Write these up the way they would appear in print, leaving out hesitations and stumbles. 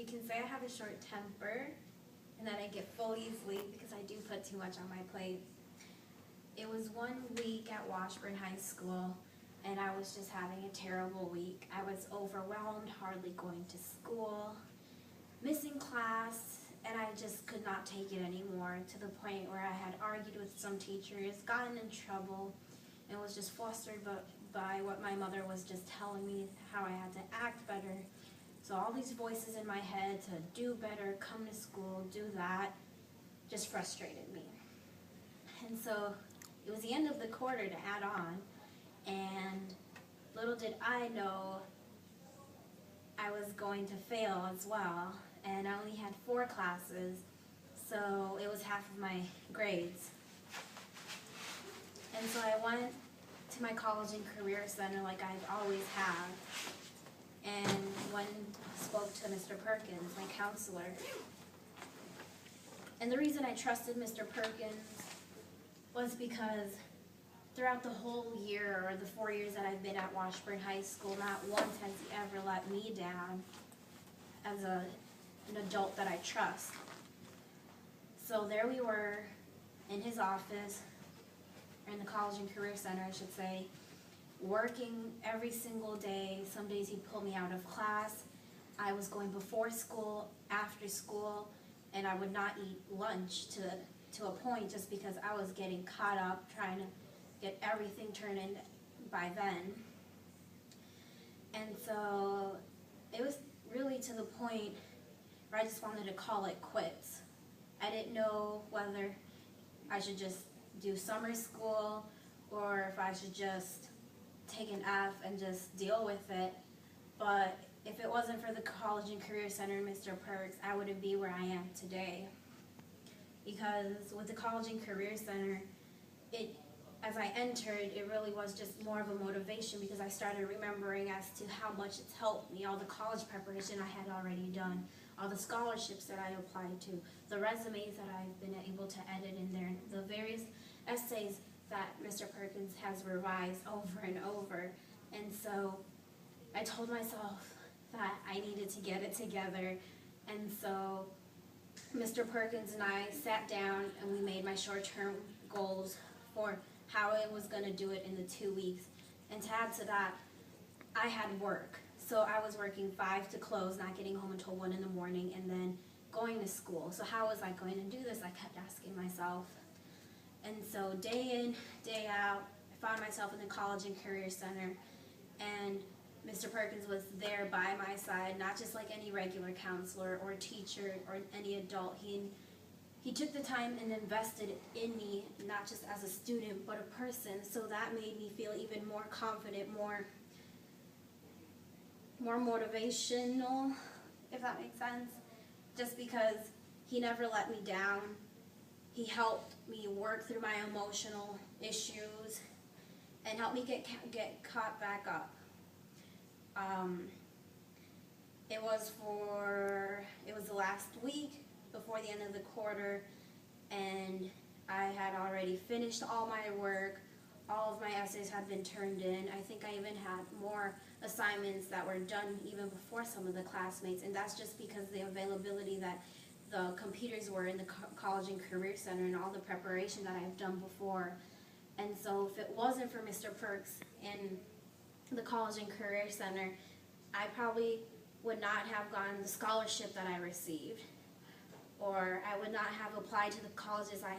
can say I have a short temper and that I get full easily because I do put too much on my plate. It was one week at Washburn High School and I was just having a terrible week. I was overwhelmed, hardly going to school, missing class, and I just could not take it anymore, to the point where I had argued with some teachers, gotten in trouble, and was just flustered by what my mother was just telling me, how I had to act better. So all these voices in my head to do better, come to school, do that, just frustrated me. And so it was the end of the quarter to add on, and little did I know I was going to fail as well, and I only had 4 classes, so it was half of my grades. And so I went to my college and career center like I've always have, and spoke to Mr. Perkins, my counselor. And the reason I trusted Mr. Perkins was because throughout the whole year, or the 4 years that I've been at Washburn High School, not once has he ever let me down as an adult that I trust. So there we were in his office, or in the college and career center, I should say, working every single day. Some days he'd pull me out of class. I was going before school, after school, and I would not eat lunch to a point, just because I was getting caught up trying to get everything turned in by then. And so it was really to the point where I just wanted to call it quits. I didn't know whether I should just do summer school or if I should just take an F and just deal with it. But if it wasn't for the College and Career Center and Mr. Perks, I wouldn't be where I am today. Because with the College and Career Center, as I entered, it really was just more of a motivation, because I started remembering as to how much it's helped me, all the college preparation I had already done, all the scholarships that I applied to, the resumes that I've been able to edit in there, the various essays that Mr. Perkins has revised over and over. And so I told myself that I needed to get it together. And so Mr. Perkins and I sat down and we made my short-term goals for how I was going to do it in the 2 weeks. And to add to that, I had work. So I was working 5 to close, not getting home until 1 in the morning, and then going to school. So how was I going to do this? I kept asking myself. And so day in, day out, I found myself in the College and Career Center, and Mr. Perkins was there by my side, not just like any regular counselor or teacher or any adult. He took the time and invested in me, not just as a student, but a person. So that made me feel even more confident, more motivational, if that makes sense. Just because he never let me down. He helped me work through my emotional issues and helped me get caught back up. It was the last week before the end of the quarter, and I had already finished all my work. All of my essays had been turned in. I think I even had more assignments that were done even before some of the classmates, and that's just because the availability that the computers were in the College and Career Center and all the preparation that I've done before. And so if it wasn't for Mr. Perks in the College and Career Center, I probably would not have gotten the scholarship that I received, or I would not have applied to the colleges I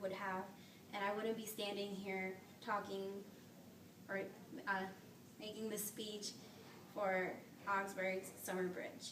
would have, and I wouldn't be standing here talking or making this speech for Augsburg's Summer Bridge.